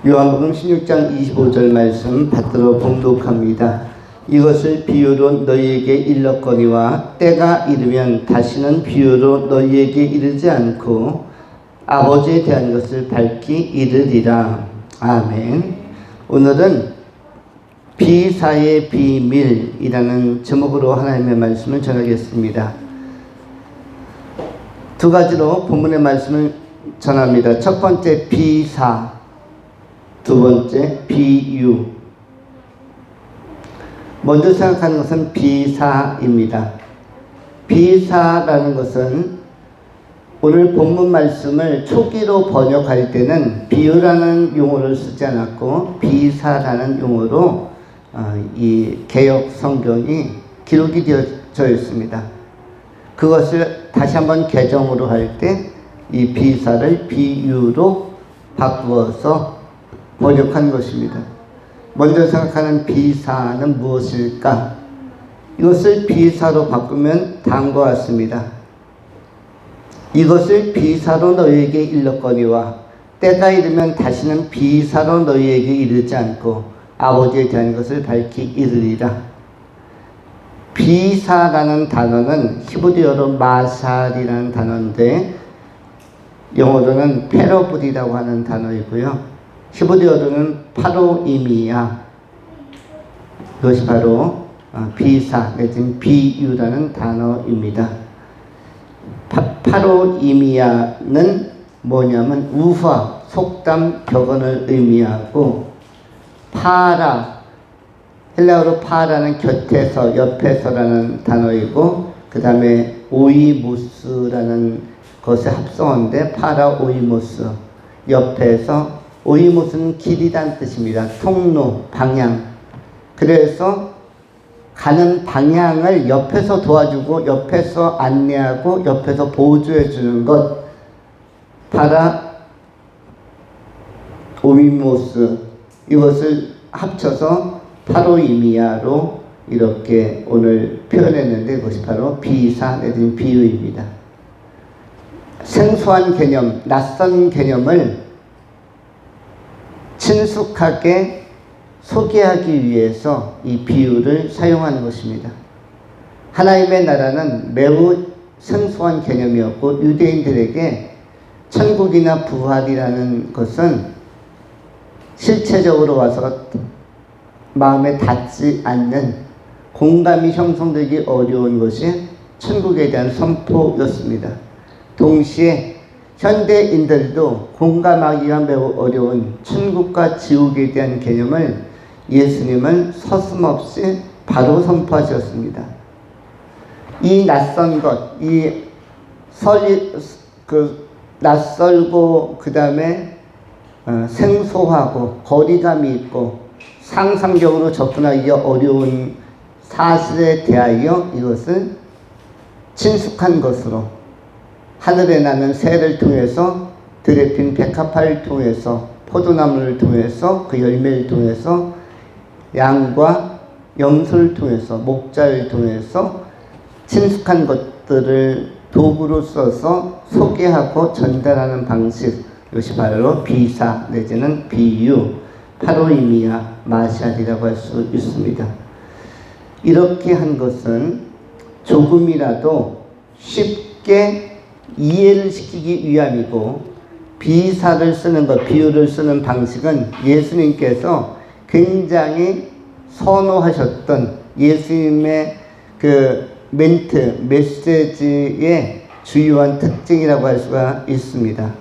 요한복음 16장 25절 말씀 받들어 봉독합니다. 이것을 비유로 너희에게 일렀거니와 때가 이르면 다시는 비유로 너희에게 이르지 않고 아버지에 대한 것을 밝히 이르리라. 아멘. 오늘은 비사의 비밀이라는 제목으로 하나님의 말씀을 전하겠습니다. 두 가지로 본문의 말씀을 전합니다. 첫 번째 비사, 두 번째 비유. 먼저 생각하는 것은 비사입니다. 비사라는 것은 오늘 본문 말씀을 초기로 번역할 때는 비유라는 용어를 쓰지 않았고 비사라는 용어로 이 개역 성경이 기록이 되어져 있습니다. 그것을 다시 한번 개정으로 할 때 이 비사를 비유로 바꾸어서 번역한 것입니다. 먼저 생각하는 비사는 무엇일까? 이것을 비사로 바꾸면 다음과 같습니다. 이것을 비사로 너희에게 일렀거니와 때가 이르면 다시는 비사로 너희에게 이르지 않고 아버지에 대한 것을 밝히 이르리라. 비사라는 단어는 히브리어로 마샬이라는 단어인데 영어로는 패러블이라고 하는 단어이고요. 히브리어로는 파로이미야. 이것이 바로 비사 내지는 비유라는 단어입니다. 파로이미야는 뭐냐면 우화, 속담, 격언을 의미하고 파라, 헬라어로 파라는 곁에서, 옆에서라는 단어이고 그 다음에 오이모스라는 것의 합성어인데 파라 오이모스, 옆에서 오이모스는 길이란 뜻입니다. 통로, 방향. 그래서 가는 방향을 옆에서 도와주고 옆에서 안내하고 옆에서 보조해 주는 것, 파라 오이모스, 이것을 합쳐서 파로이미야로 이렇게 오늘 표현했는데 그것이 바로 비사 내지는 비유입니다. 생소한 개념, 낯선 개념을 친숙하게 소개하기 위해서 이 비유를 사용하는 것입니다. 하나님의 나라는 매우 생소한 개념이었고 유대인들에게 천국이나 부활이라는 것은 실체적으로 와서 마음에 닿지 않는, 공감이 형성되기 어려운 것이 천국에 대한 선포였습니다. 동시에 현대인들도 공감하기가 매우 어려운 천국과 지옥에 대한 개념을 예수님은 서슴없이 바로 선포하셨습니다. 이 낯선 것, 낯설고 그 다음에 생소하고 거리감이 있고 상상적으로 접근하기가 어려운 사실에 대하여 이것을 친숙한 것으로, 하늘에 나는 새를 통해서, 들에 핀 백합화를 통해서, 포도나무를 통해서, 그 열매를 통해서, 양과 염소를 통해서, 목자를 통해서 친숙한 것들을 도구로 써서 소개하고 전달하는 방식, 이것이 바로 비사 내지는 비유, 파로이미야, 마샬이라고 할 수 있습니다. 이렇게 한 것은 조금이라도 쉽게 이해를 시키기 위함이고, 비사를 쓰는 것, 비유를 쓰는 방식은 예수님께서 굉장히 선호하셨던 예수님의 그 멘트, 메시지의 주요한 특징이라고 할 수가 있습니다.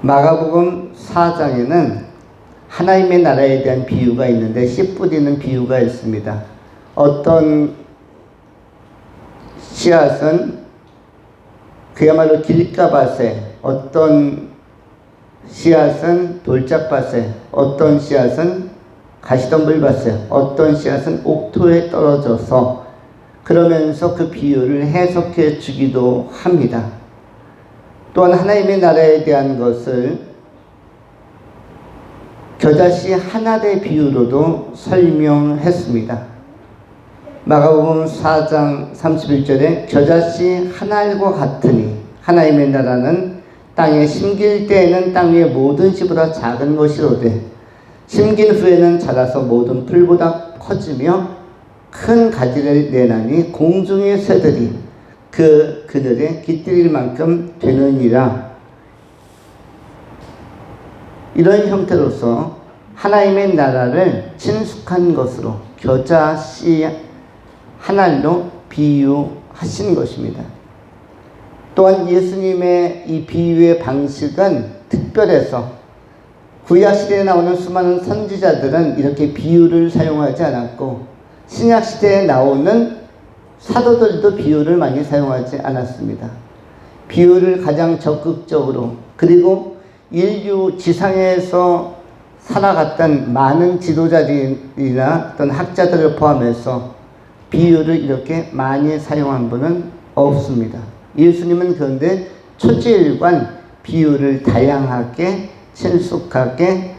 마가복음 4장에는 하나님의 나라에 대한 비유가 있는데 씨 뿌리는 비유가 있습니다. 어떤 씨앗은 그야말로 길가밭에, 어떤 씨앗은 돌짝밭에, 어떤 씨앗은 가시덤불밭에, 어떤 씨앗은 옥토에 떨어져서, 그러면서 그 비유를 해석해 주기도 합니다. 또한 하나님의 나라에 대한 것을 겨자씨 하나의 비유로도 설명했습니다. 마가복음 4장 31절에 겨자씨 한 알과 같으니 하나님의 나라는 땅에 심길 때에는 땅 위의 모든 씨보다 작은 것이로되 심긴 후에는 자라서 모든 풀보다 커지며 큰 가지를 내나니 공중의 새들이 그 그늘에 깃들일 만큼 되느니라. 이런 형태로서 하나님의 나라를 친숙한 것으로 겨자 씨 한 알로 비유하신 것입니다. 또한 예수님의 이 비유의 방식은 특별해서 구약시대에 나오는 수많은 선지자들은 이렇게 비유를 사용하지 않았고 신약시대에 나오는 사도들도 비유를 많이 사용하지 않았습니다. 비유를 가장 적극적으로, 그리고 인류 지상에서 살아갔던 많은 지도자들이나 어떤 학자들을 포함해서 비유를 이렇게 많이 사용한 분은 없습니다. 예수님은 그런데 초지일관 비유를 다양하게 친숙하게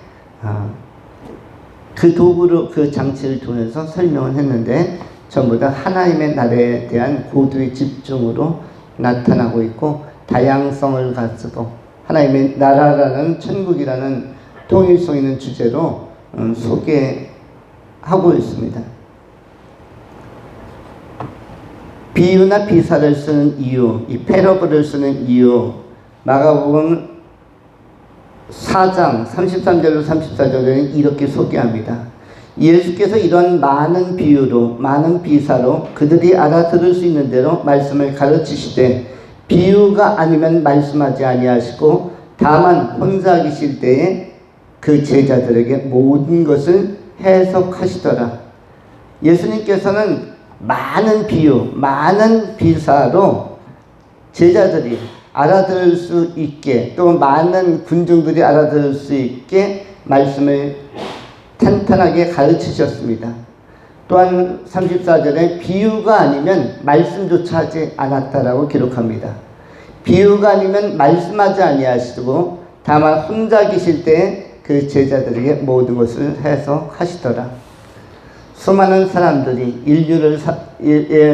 그 도구로 그 장치를 통해서 설명을 했는데 전부 다 하나님의 나라에 대한 고도의 집중으로 나타나고 있고 다양성을 가지고 하나님의 나라라는 천국이라는 통일성 있는 주제로 소개하고 있습니다. 비유나 비사를 쓰는 이유, 이 패러블을 쓰는 이유, 마가복음 4장 33절로 34절에는 이렇게 소개합니다. 예수께서 이런 많은 비유로, 많은 비사로 그들이 알아들을 수 있는 대로 말씀을 가르치시되 비유가 아니면 말씀하지 아니하시고 다만 혼자 계실 때에 그 제자들에게 모든 것을 해석하시더라. 예수님께서는 많은 비유, 많은 비사로 제자들이 알아들을 수 있게, 또 많은 군중들이 알아들을 수 있게 말씀을 탄탄하게 가르치셨습니다. 또한 34절에 비유가 아니면 말씀조차 하지 않았다라고 기록합니다. 비유가 아니면 말씀하지 아니하시고 다만 혼자 계실 때 그 제자들에게 모든 것을 해석하시더라. 수많은 사람들이, 인류를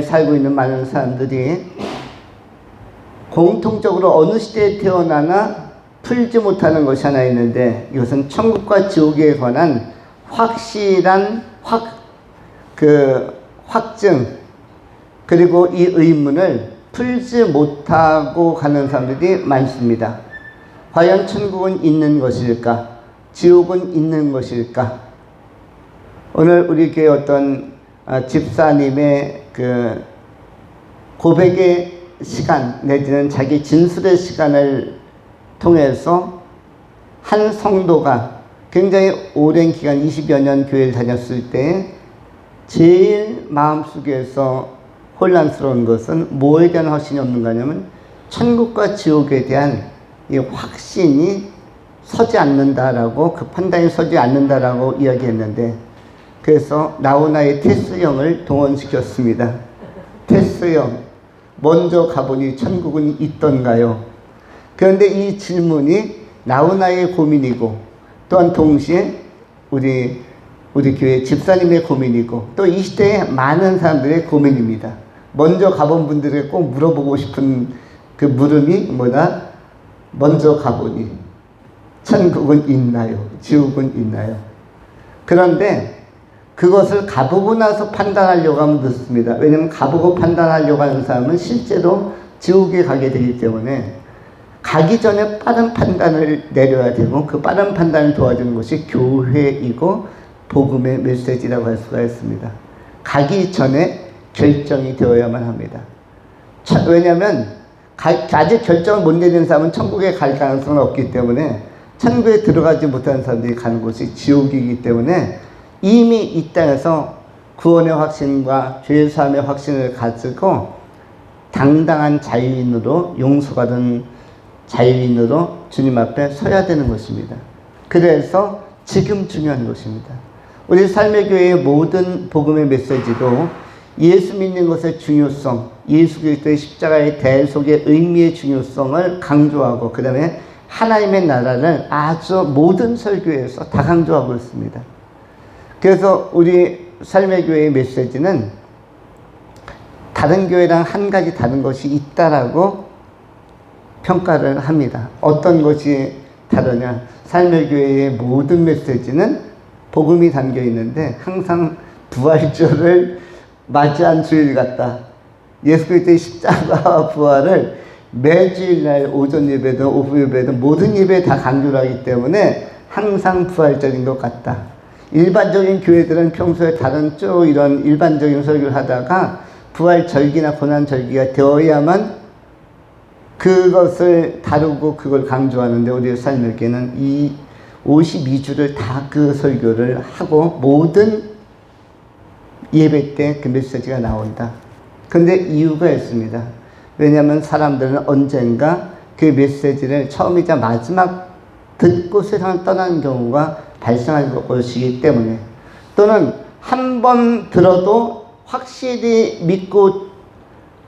살고 있는 많은 사람들이 공통적으로 어느 시대에 태어나나 풀지 못하는 것이 하나 있는데, 이것은 천국과 지옥에 관한 확실한 확증, 그리고 이 의문을 풀지 못하고 가는 사람들이 많습니다. 과연 천국은 있는 것일까? 지옥은 있는 것일까? 오늘 우리 교회 어떤 집사님의 그 고백의 시간 내지는 자기 진술의 시간을 통해서 한 성도가 굉장히 오랜 기간 20여 년 교회를 다녔을 때 제일 마음속에서 혼란스러운 것은 뭐에 대한 확신이 없는가 하냐면 천국과 지옥에 대한 이 확신이 서지 않는다라고, 그 판단이 서지 않는다라고 이야기했는데, 그래서 나우나의 테스 형을 동원시켰습니다. 테스 형, 먼저 가보니 천국은 있던가요? 그런데 이 질문이 나우나의 고민이고 또한 동시에 우리 교회 집사님의 고민이고 또 이 시대에 많은 사람들의 고민입니다. 먼저 가본 분들에게 꼭 물어보고 싶은 그 물음이 뭐다? 먼저 가보니 천국은 있나요? 지옥은 있나요? 그런데 그것을 가보고 나서 판단하려고 하면 늦습니다. 왜냐하면 가보고 판단하려고 하는 사람은 실제로 지옥에 가게 되기 때문에 가기 전에 빠른 판단을 내려야 되고, 그 빠른 판단을 도와주는 것이 교회이고 복음의 메시지라고 할 수가 있습니다. 가기 전에 결정이 되어야만 합니다. 왜냐하면 아직 결정을 못 내린 사람은 천국에 갈 가능성은 없기 때문에, 천국에 들어가지 못하는 사람들이 가는 곳이 지옥이기 때문에 이미 이 땅에서 구원의 확신과 죄 사함의 확신을 가지고 당당한 자유인으로, 용서받은 자유인으로 주님 앞에 서야 되는 것입니다. 그래서 지금 중요한 것입니다. 우리 삶의 교회의 모든 복음의 메시지도 예수 믿는 것의 중요성, 예수 그리스도의 십자가의 대속의 의미의 중요성을 강조하고, 그 다음에 하나님의 나라를 아주 모든 설교에서 다 강조하고 있습니다. 그래서 우리 삶의 교회의 메시지는 다른 교회랑 한 가지 다른 것이 있다라고 평가를 합니다. 어떤 것이 다르냐? 삶의 교회의 모든 메시지는 복음이 담겨 있는데 항상 부활절을 맞이한 주일 같다. 예수 그리스도의 십자가와 부활을 매주일날 오전 예배든 오후 예배든 모든 예배에 다 강조를 하기 때문에 항상 부활절인 것 같다. 일반적인 교회들은 평소에 다른 쭉 이런 일반적인 설교를 하다가 부활절기나 고난절기가 되어야만 그것을 다루고 그걸 강조하는데, 우리의 삶의 교회는 이 52주를 다 그 설교를 하고 모든 예배 때 그 메시지가 나온다. 근데 이유가 있습니다. 왜냐하면 사람들은 언젠가 그 메시지를 처음이자 마지막 듣고 세상을 떠나는 경우가 발생할 것이기 때문에, 또는 한 번 들어도 확실히 믿고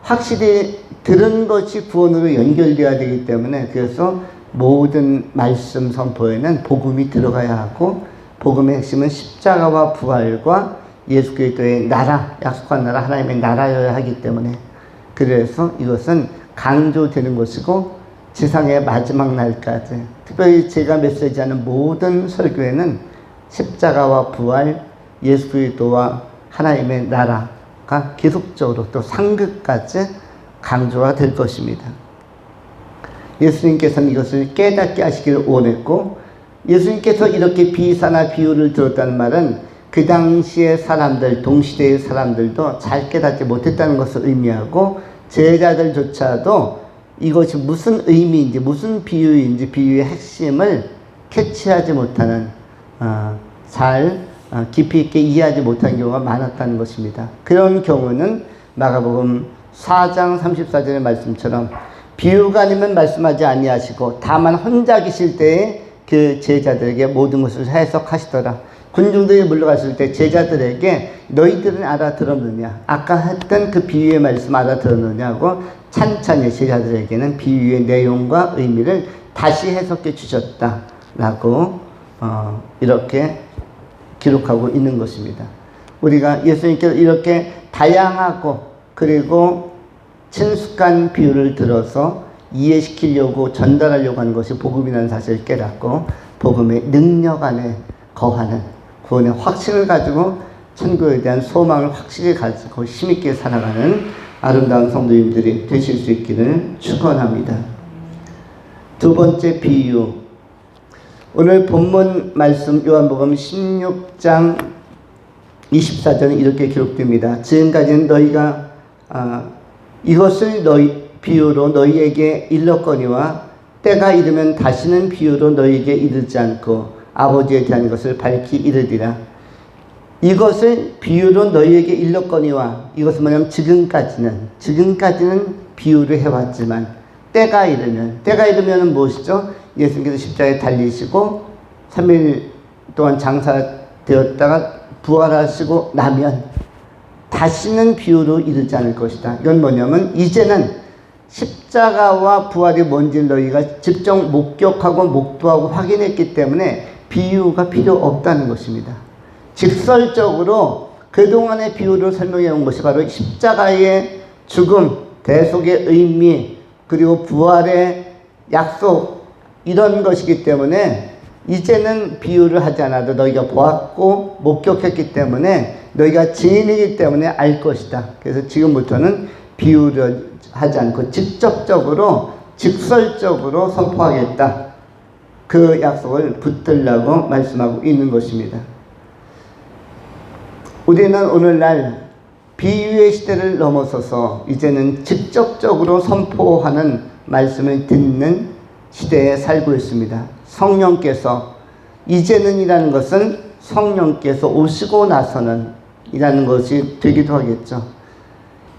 확실히 들은 것이 구원으로 연결되어야 되기 때문에, 그래서 모든 말씀 선포에는 복음이 들어가야 하고, 복음의 핵심은 십자가와 부활과 예수 그리스도의 나라, 약속한 나라, 하나님의 나라여야 하기 때문에, 그래서 이것은 강조되는 것이고, 지상의 마지막 날까지, 특별히 제가 메시지하는 모든 설교에는 십자가와 부활, 예수 그리스도와 하나님의 나라가 계속적으로 또 상급까지 강조가 될 것입니다. 예수님께서는 이것을 깨닫게 하시기를 원했고, 예수님께서 이렇게 비사나 비유를 들었다는 말은 그 당시의 사람들, 동시대의 사람들도 잘 깨닫지 못했다는 것을 의미하고, 제자들조차도 이것이 무슨 의미인지, 무슨 비유인지, 비유의 핵심을 캐치하지 못하는, 깊이 있게 이해하지 못한 경우가 많았다는 것입니다. 그런 경우는 마가복음 4장 34절의 말씀처럼 비유가 아니면 말씀하지 아니하시고 다만 혼자 계실 때에 그 제자들에게 모든 것을 해석하시더라. 군중들이 물러갔을 때 제자들에게 너희들은 알아들었느냐? 아까 했던 그 비유의 말씀 알아들었느냐고 찬찬히 제자들에게는 비유의 내용과 의미를 다시 해석해 주셨다라고 이렇게 기록하고 있는 것입니다. 우리가 예수님께서 이렇게 다양하고 그리고 친숙한 비유를 들어서 이해시키려고 전달하려고 하는 것이 복음이라는 사실을 깨닫고, 복음의 능력 안에 거하는, 구원의 확신을 가지고 천국에 대한 소망을 확실히 가지고 힘있게 살아가는 아름다운 성도님들이 되실 수 있기를 축원합니다. 두 번째 비유, 오늘 본문 말씀 요한복음 16장 24절은 이렇게 기록됩니다. 지금까지는 너희가 이것을 비유로 너희에게 일렀거니와 때가 이르면 다시는 비유로 너희에게 이르지 않고 아버지에 대한 것을 밝히 이르리라. 이것을 비유로 너희에게 일렀거니와, 이것은 뭐냐면 지금까지는 비유를 해왔지만 때가 이르면 무엇이죠? 예수님께서 십자가에 달리시고 3일 동안 장사되었다가 부활하시고 나면 다시는 비유로 이르지 않을 것이다. 이건 뭐냐면 이제는 십자가와 부활이 뭔지 너희가 직접 목격하고 목도하고 확인했기 때문에 비유가 필요 없다는 것입니다. 직설적으로 그동안의 비유를 설명해 온 것이 바로 십자가의 죽음, 대속의 의미, 그리고 부활의 약속, 이런 것이기 때문에 이제는 비유를 하지 않아도 너희가 보았고 목격했기 때문에, 너희가 증인이기 때문에 알 것이다. 그래서 지금부터는 비유를 하지 않고 직접적으로, 직설적으로 선포하겠다. 그 약속을 붙들라고 말씀하고 있는 것입니다. 우리는 오늘날 비유의 시대를 넘어서서 이제는 직접적으로 선포하는 말씀을 듣는 시대에 살고 있습니다. 성령께서, 이제는이라는 것은 성령께서 오시고 나서는 이라는 것이 되기도 하겠죠.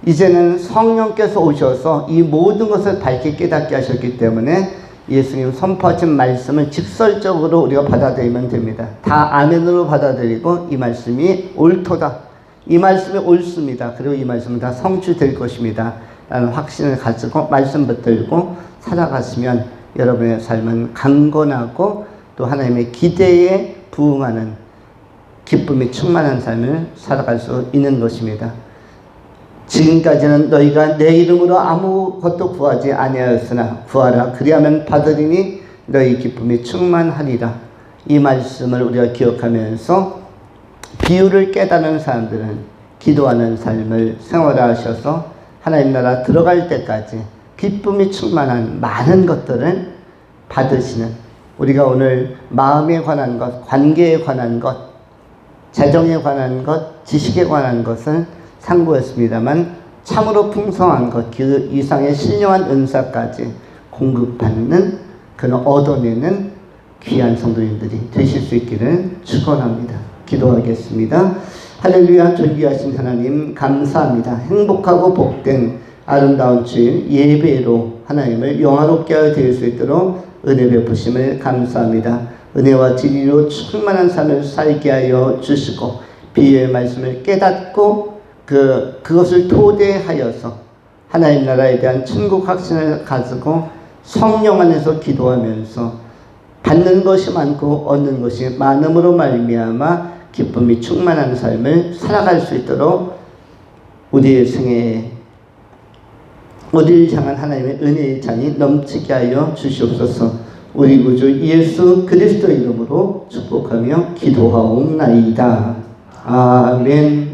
이제는 성령께서 오셔서 이 모든 것을 밝게 깨닫게 하셨기 때문에 예수님 선포하신 말씀을 직설적으로 우리가 받아들이면 됩니다. 다 아멘으로 받아들이고 이 말씀이 옳도다, 이 말씀이 옳습니다, 그리고 이 말씀은 다 성취될 것입니다 라는 확신을 가지고 말씀 붙들고 살아가시면 여러분의 삶은 강건하고 또 하나님의 기대에 부응하는 기쁨이 충만한 삶을 살아갈 수 있는 것입니다. 지금까지는 너희가 내 이름으로 아무것도 구하지 아니하였으나 구하라 그리하면 받으리니 너희 기쁨이 충만하리라. 이 말씀을 우리가 기억하면서 비유를 깨닫는 사람들은 기도하는 삶을 생활하셔서 하나님 나라 들어갈 때까지 기쁨이 충만한 많은 것들을 받으시는, 우리가 오늘 마음에 관한 것, 관계에 관한 것, 재정에 관한 것, 지식에 관한 것을 상고했습니다만 참으로 풍성한 것, 그 이상의 신령한 은사까지 공급받는, 그런 얻어내는 귀한 성도님들이 되실 수 있기를 축원합니다. 기도하겠습니다. 할렐루야. 존귀하신 하나님 감사합니다. 행복하고 복된 아름다운 주일 예배로 하나님을 영화롭게 하여 드릴 수 있도록 은혜 베푸심을 감사합니다. 은혜와 진리로 충만한 삶을 살게 하여 주시고 비유의 말씀을 깨닫고 그것을 토대하여서 하나님 나라에 대한 천국 확신을 가지고 성령 안에서 기도하면서 받는 것이 많고 얻는 것이 많음으로 말미암아 기쁨이 충만한 삶을 살아갈 수 있도록 우리의 생애에 우리를 향한 하나님의 은혜의 잔이 넘치게 하여 주시옵소서. 우리 구주 예수 그리스도 이름으로 축복하며 기도하옵나이다. 아멘.